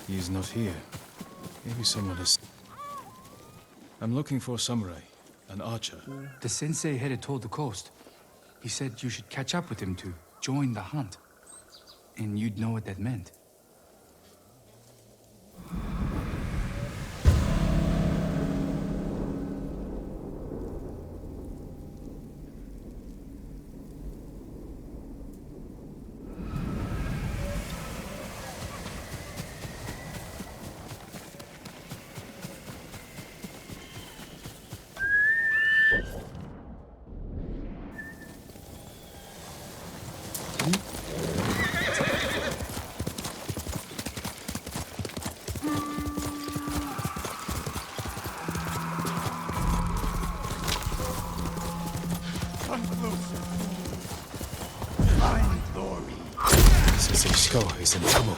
He's not here. Maybe someone is... I'm looking for a samurai, an archer. The sensei headed toward the coast. He said you should catch up with him to join the hunt. And you'd know what that meant. Sensei Shiko is in trouble.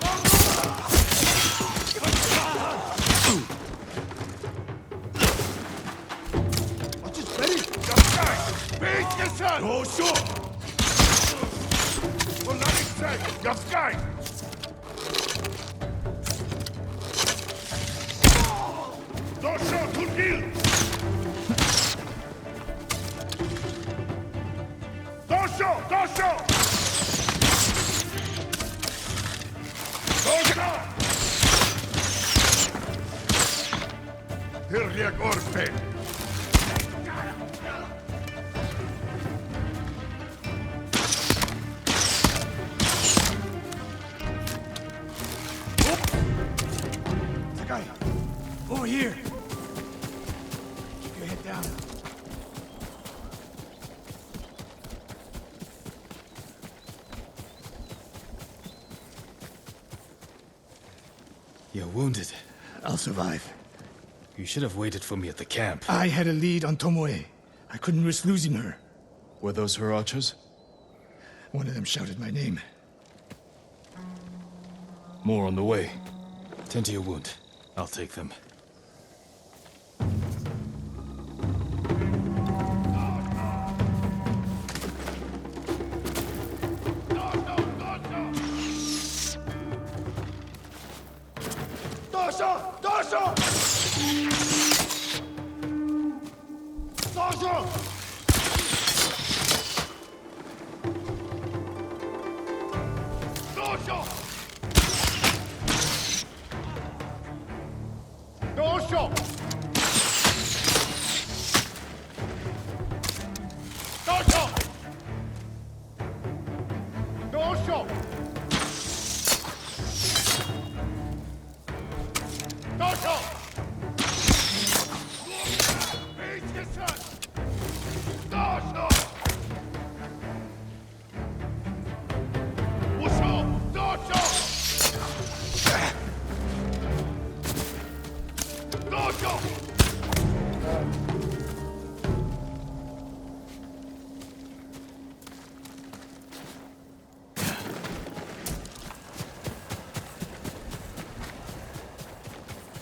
Over here. Keep your head down. You're wounded. I'll survive. You should have waited for me at the camp. I had a lead on Tomoe. I couldn't risk losing her. Were those her archers? One of them shouted my name. More on the way. Tend to your wound. I'll take them.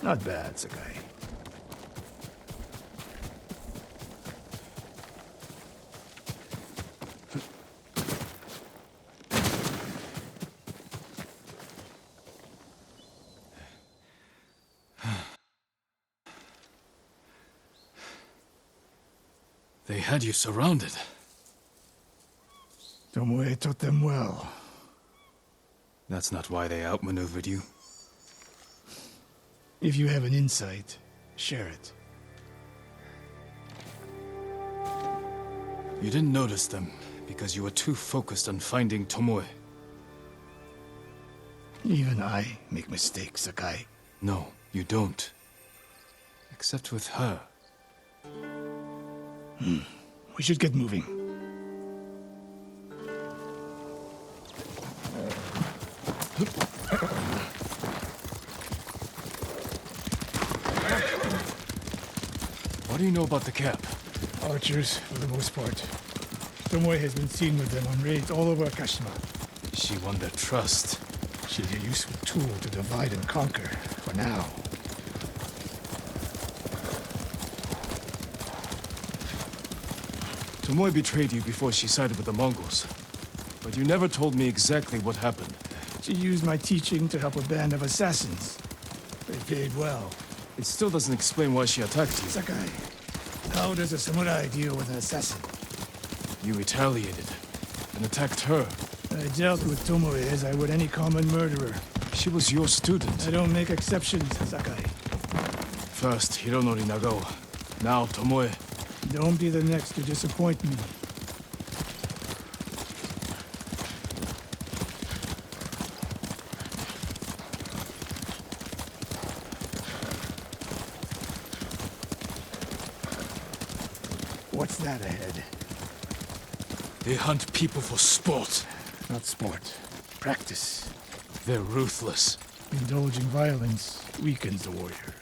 Not bad, Sakai. They had you surrounded. Tomoe taught them well. That's not why they outmaneuvered you. If you have an insight, share it. You didn't notice them because you were too focused on finding Tomoe. Even I make mistakes, Sakai. No, you don't. Except with her. We should get moving. What do you know about the camp? Archers, for the most part. Tomoe has been seen with them on raids all over Kashima. She won their trust. She's a useful tool to divide and conquer, for now. Tomoe betrayed you before she sided with the Mongols. But you never told me exactly what happened. She used my teaching to help a band of assassins. They paid well. It still doesn't explain why she attacked you. Sakai, how does a samurai deal with an assassin? You retaliated and attacked her. I dealt with Tomoe as I would any common murderer. She was your student. I don't make exceptions, Sakai. First Hironori Nagao, now Tomoe. Don't be the next to disappoint me. What's that ahead? They hunt people for sport. Not sport. Practice. They're ruthless. Indulging violence weakens the warrior.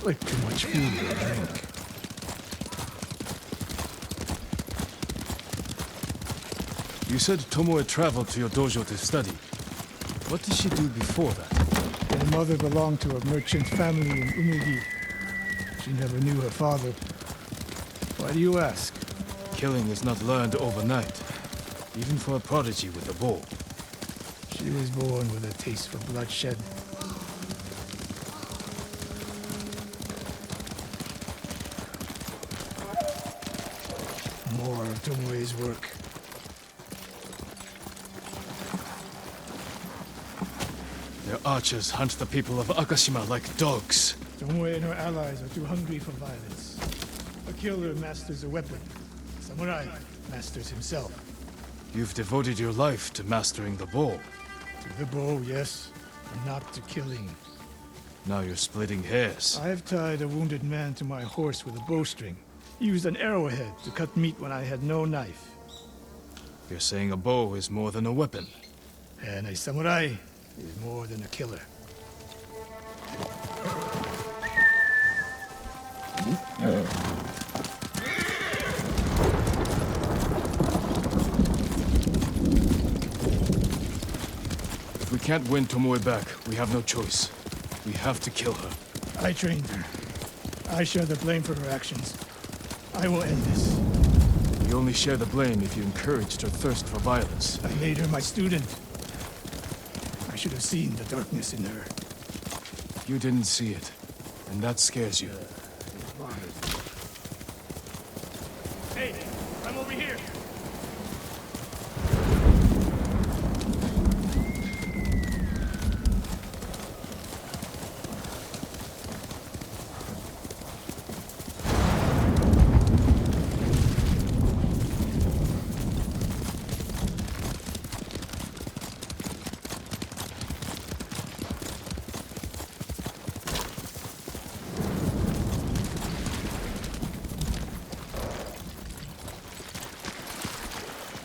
Like too much food or drink. You said Tomoe traveled to your dojo to study. What did she do before that? Her mother belonged to a merchant family in Umugi. She never knew her father. Why do you ask? Killing is not learned overnight, even for a prodigy with a bow. She was born with a taste for bloodshed. More of Tomoe's work. Their archers hunt the people of Akashima like dogs. Tomoe and her allies are too hungry for violence. A killer masters a weapon. A samurai masters himself. You've devoted your life to mastering the bow. To the bow, yes, and not to killing. Now you're splitting hairs. I've tied a wounded man to my horse with a bowstring. Used an arrowhead to cut meat when I had no knife. You're saying a bow is more than a weapon. And a samurai is more than a killer. If we can't win Tomoe back, we have no choice. We have to kill her. I trained her. I share the blame for her actions. I will end this. You only share the blame if you encouraged her thirst for violence. I made her my student. I should have seen the darkness in her. You didn't see it, and that scares you. Hey, I'm over here.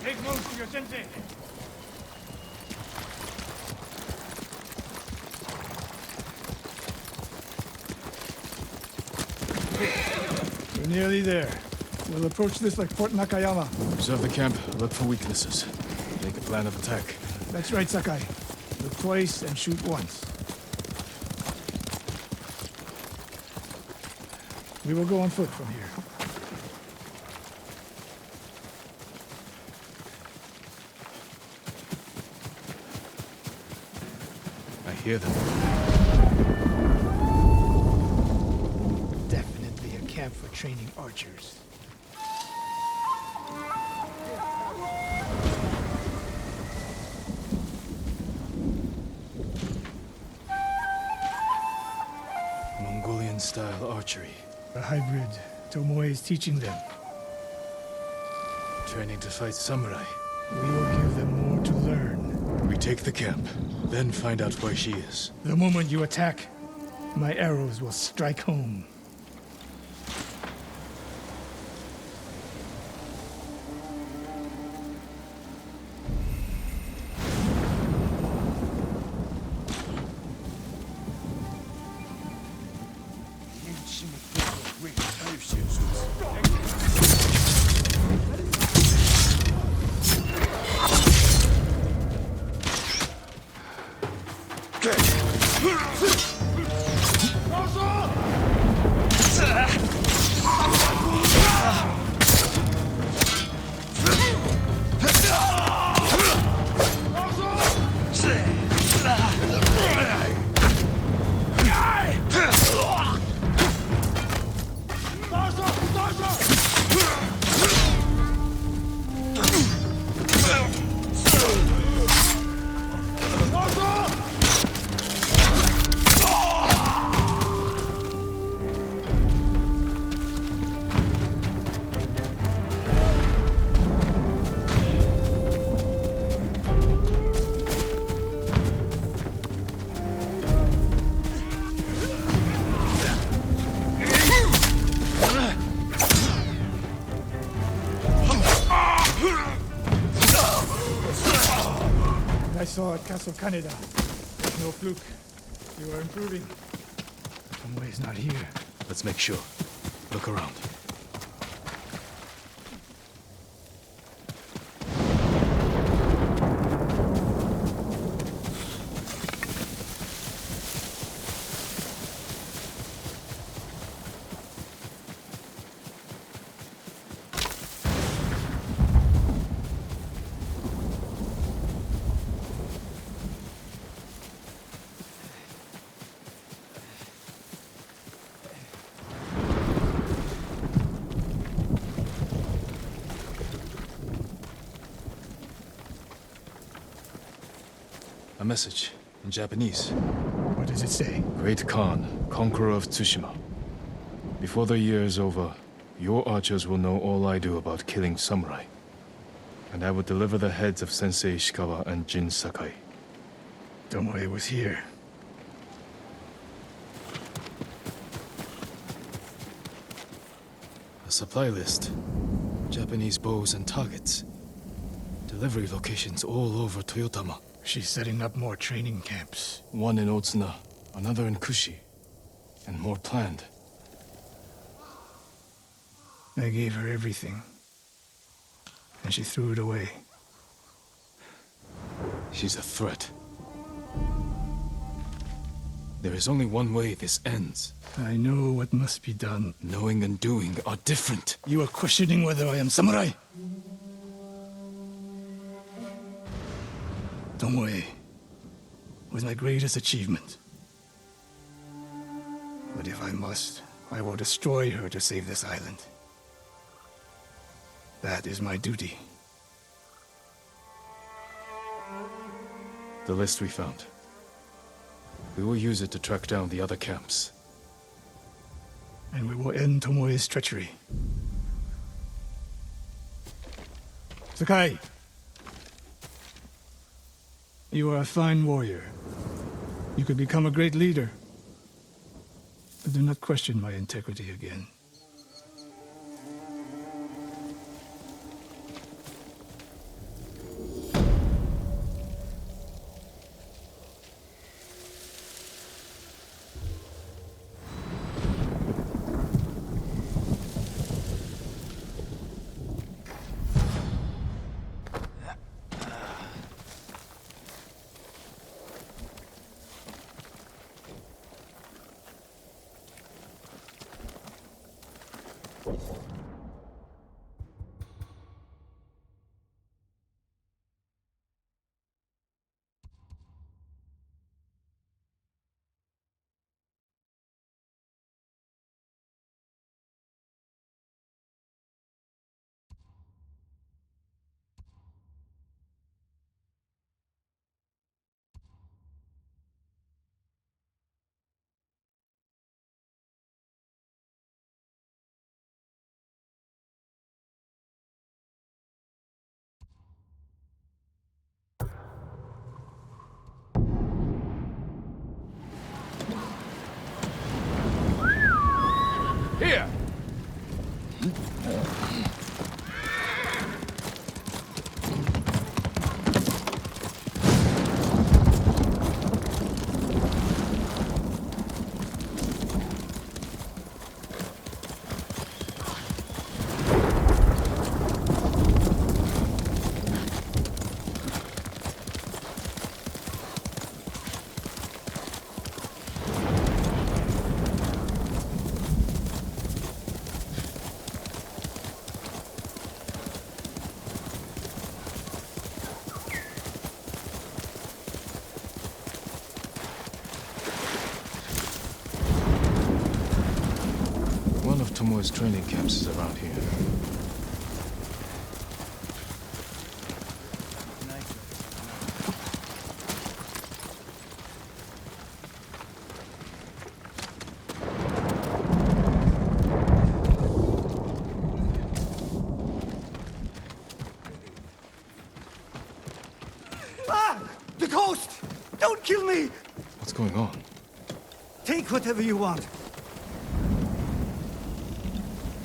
Take moves to your sensei. We're nearly there. We'll approach this like Fort Nakayama. Observe the camp, look for weaknesses. Make a plan of attack. That's right, Sakai. Look twice and shoot once. We will go on foot from here. I hear them. Definitely a camp for training archers. Mongolian-style archery. A hybrid. Tomoe is teaching them. Training to fight samurai. We will give them more to learn. We take the camp, then find out where she is. The moment you attack, my arrows will strike home. about Castle Kaneda. No fluke. You are improving. Tomoe's not here. Let's make sure. Look around. A message in Japanese. What does it say? Great Khan, conqueror of Tsushima. Before the year is over, your archers will know all I do about killing samurai. And I will deliver the heads of Sensei Ishikawa and Jin Sakai. Tomoe was here. A supply list. Japanese bows and targets. Delivery locations all over Toyotama. She's setting up more training camps. One in Otsuna, another in Kushi, and more planned. I gave her everything, and she threw it away. She's a threat. There is only one way this ends. I know what must be done. Knowing and doing are different. You are questioning whether I am samurai? Tomoe was my greatest achievement. But if I must, I will destroy her to save this island. That is my duty. The list we found. We will use it to track down the other camps. And we will end Tomoe's treachery. Sakai! You are a fine warrior. You could become a great leader. But do not question my integrity again. Here! Tomoe's training camps is around here. Ah! The ghost! Don't kill me! What's going on? Take whatever you want.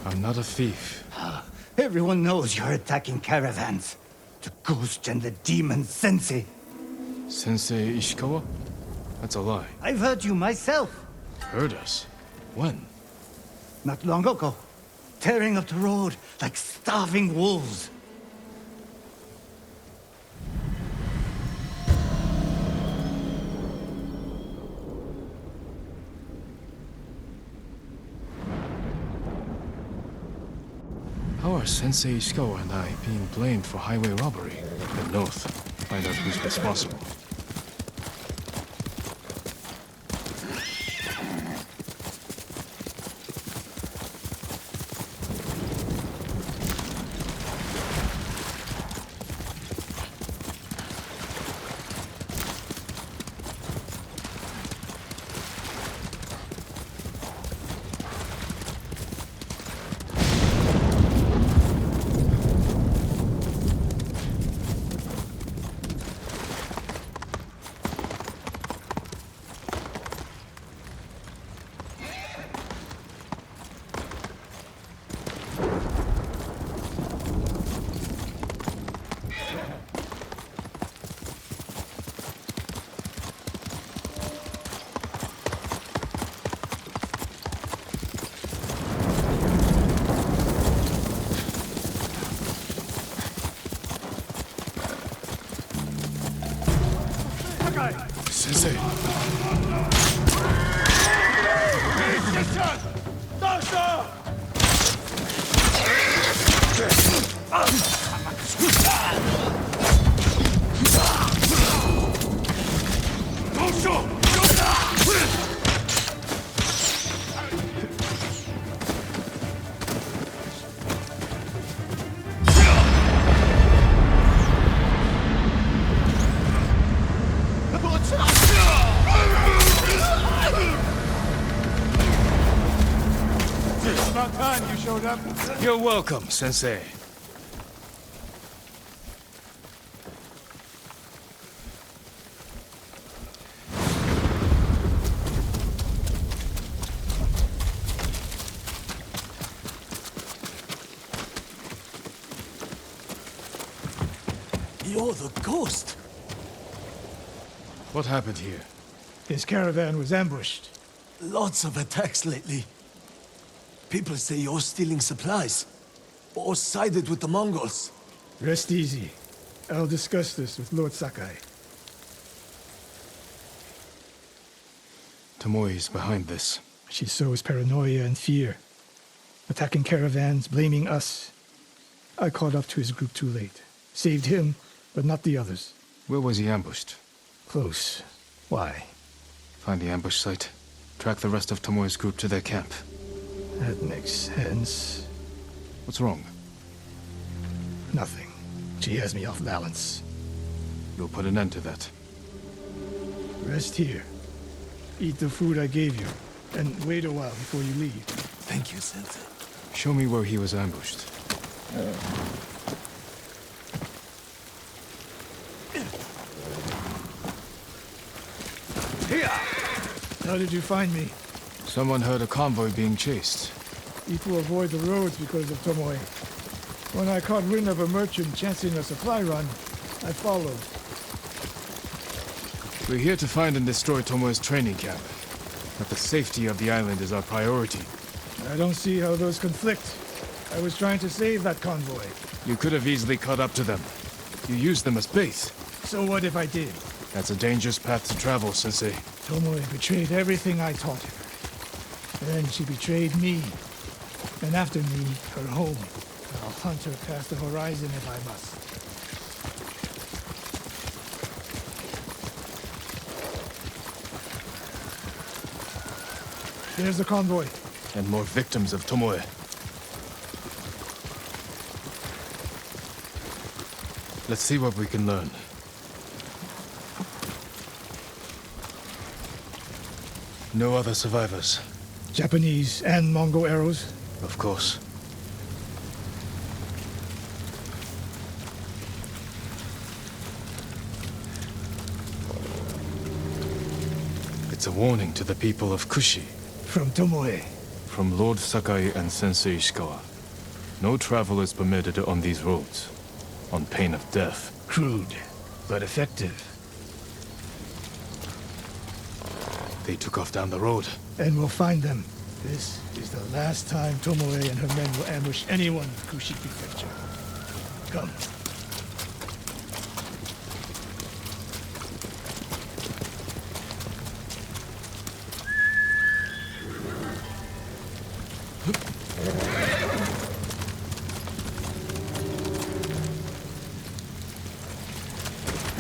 I'm not a thief. Everyone knows you're attacking caravans. The ghost and the demon Sensei. Sensei Ishikawa? That's a lie. I've heard you myself. Heard us? When? Not long ago. Tearing up the road like starving wolves. How are Sensei Ishikawa and I being blamed for highway robbery? Head north. Find out who's responsible. Sensei! It's about time you showed up. You're welcome, Sensei. You're the ghost! What happened here? His caravan was ambushed. Lots of attacks lately. People say you're stealing supplies. Or sided with the Mongols. Rest easy. I'll discuss this with Lord Sakai. Tomoe's behind this. She sows paranoia and fear. Attacking caravans, blaming us. I caught up to his group too late. Saved him, but not the others. Where was he ambushed? Close. Why? Find the ambush site. Track the rest of Tomoe's group to their camp. That makes sense. What's wrong? Nothing. She has me off balance. You'll put an end to that. Rest here. Eat the food I gave you. And wait a while before you leave. Thank you, Sensei. Show me where he was ambushed. How did you find me? Someone heard a convoy being chased. People avoid the roads because of Tomoe. When I caught wind of a merchant chancing a supply run, I followed. We're here to find and destroy Tomoe's training camp. But the safety of the island is our priority. I don't see how those conflict. I was trying to save that convoy. You could have easily caught up to them. You used them as bait. So what if I did? That's a dangerous path to travel, Sensei. Tomoe betrayed everything I taught her. Then she betrayed me. And after me, her home. I'll hunt her past the horizon if I must. There's the convoy. And more victims of Tomoe. Let's see what we can learn. No other survivors. Japanese and Mongol arrows. Of course. It's a warning to the people of Kushi. From Tomoe. From Lord Sakai and Sensei Ishikawa. No travel is permitted on these roads, on pain of death. Crude, but effective. They took off down the road. And we'll find them. This is the last time Tomoe and her men will ambush anyone in Kushi Prefecture. Come.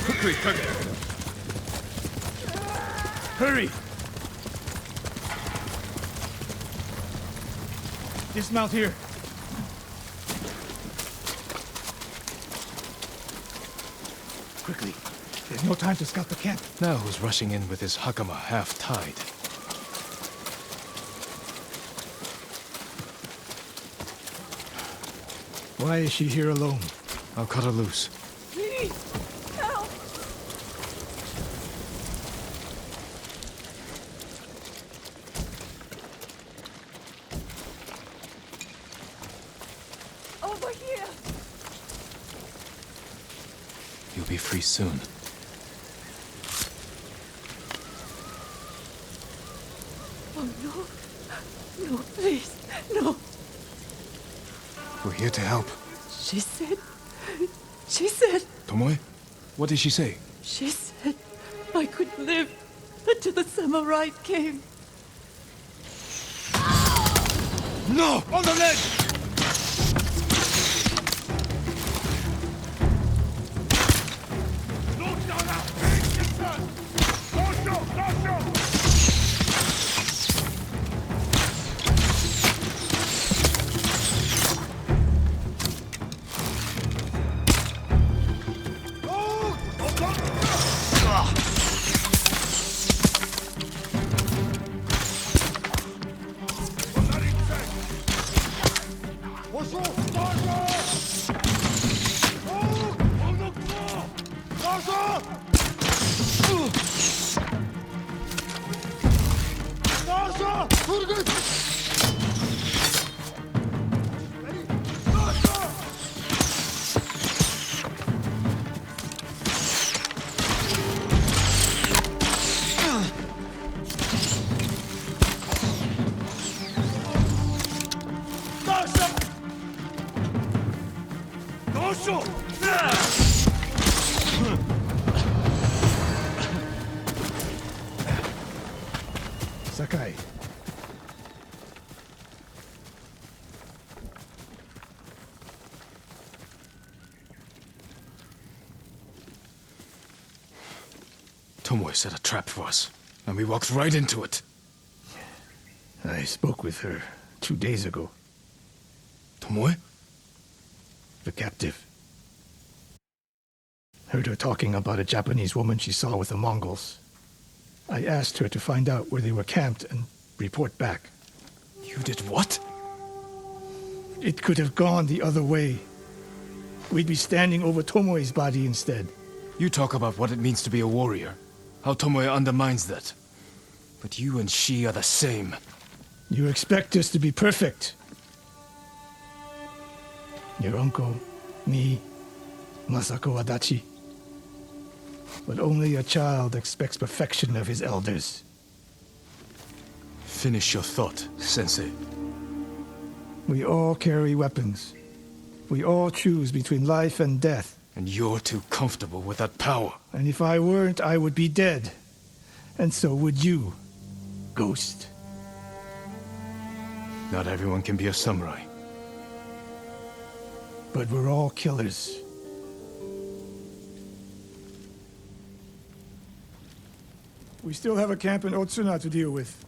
Quickly, Kage! Hurry! Dismount here. Quickly. There's no time to scout the camp. Now who's rushing in with his hakama half-tied? Why is she here alone? I'll cut her loose. Please, help! Over here! You'll be free soon. Oh no! No, please, no! We're here to help. She said... Tomoe? What did she say? She said I could live until the samurai came. No! On the ledge! Sakai. Tomoe set a trap for us, and we walked right into it. I spoke with her 2 days ago. Tomoe? The captive. Heard her talking about a Japanese woman she saw with the Mongols. I asked her to find out where they were camped and report back. You did what? It could have gone the other way. We'd be standing over Tomoe's body instead. You talk about what it means to be a warrior. How Tomoe undermines that. But you and she are the same. You expect us to be perfect. Your uncle, me, Masako Adachi. But only a child expects perfection of his elders. Finish your thought, Sensei. We all carry weapons. We all choose between life and death. And you're too comfortable with that power. And if I weren't, I would be dead. And so would you, Ghost. Not everyone can be a samurai. But we're all killers. We still have a camp in Otsuna to deal with.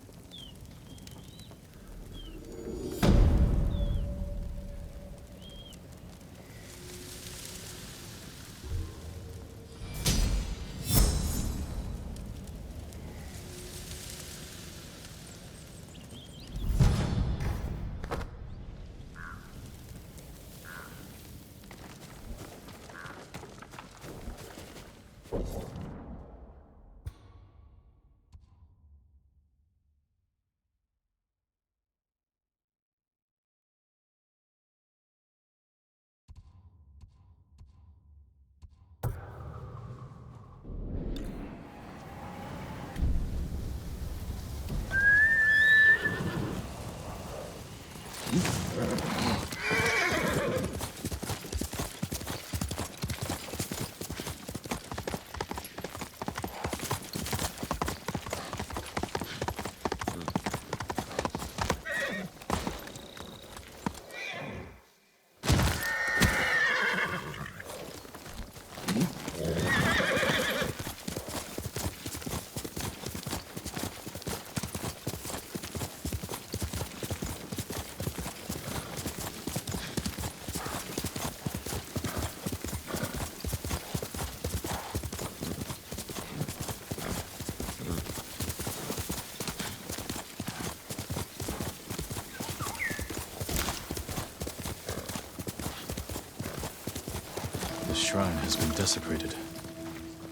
The shrine has been desecrated.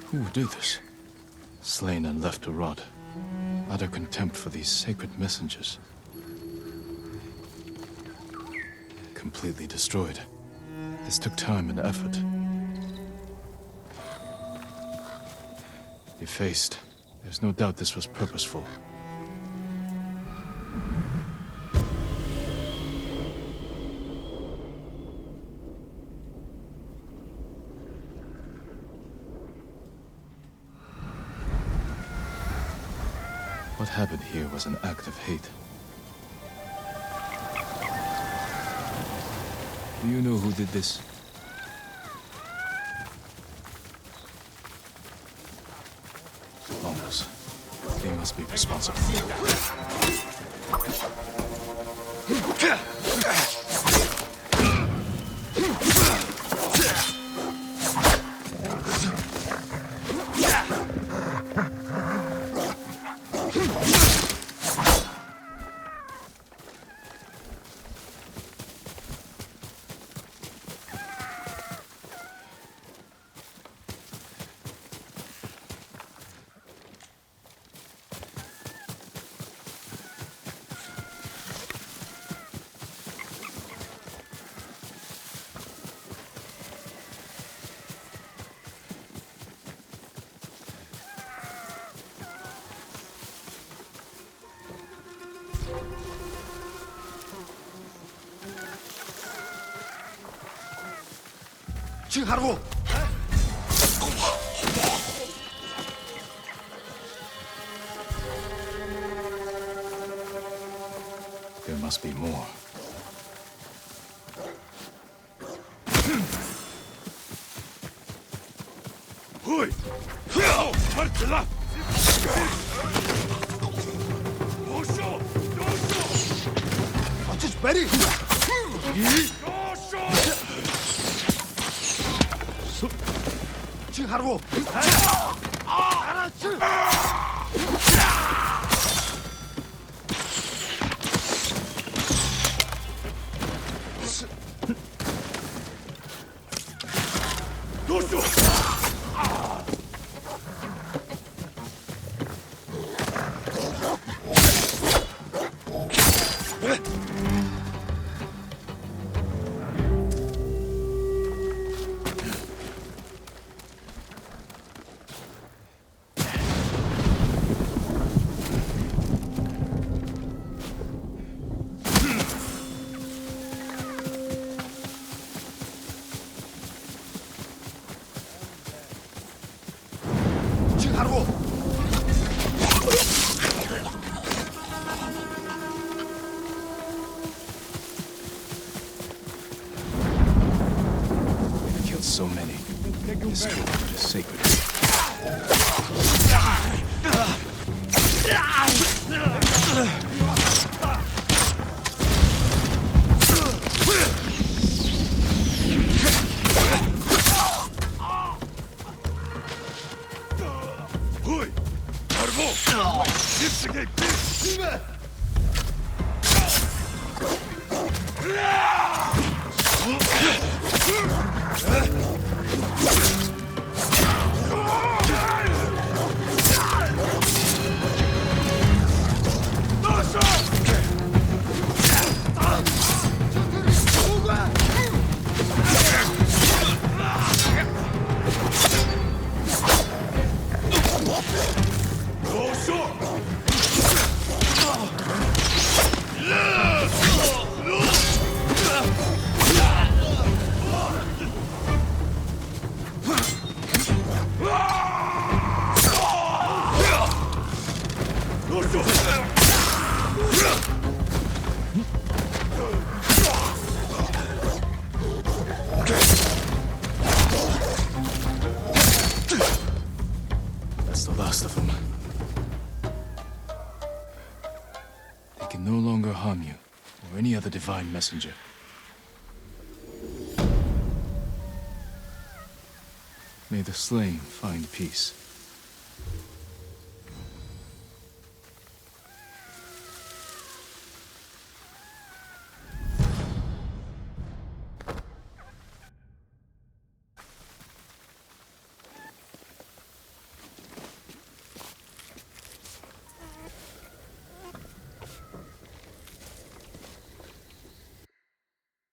Who would do this? Slain and left to rot. Utter contempt for these sacred messengers. Completely destroyed. This took time and effort. Effaced. There's no doubt this was purposeful. What happened here was an act of hate. Do you know who did this? Almost. They must be responsible. 지금 There must be more. Hui! Martela! Just Betty! 지금 하라고! We've killed so many. This sword is sacred. That's the last of them. They can no longer harm you, or any other divine messenger. May the slain find peace.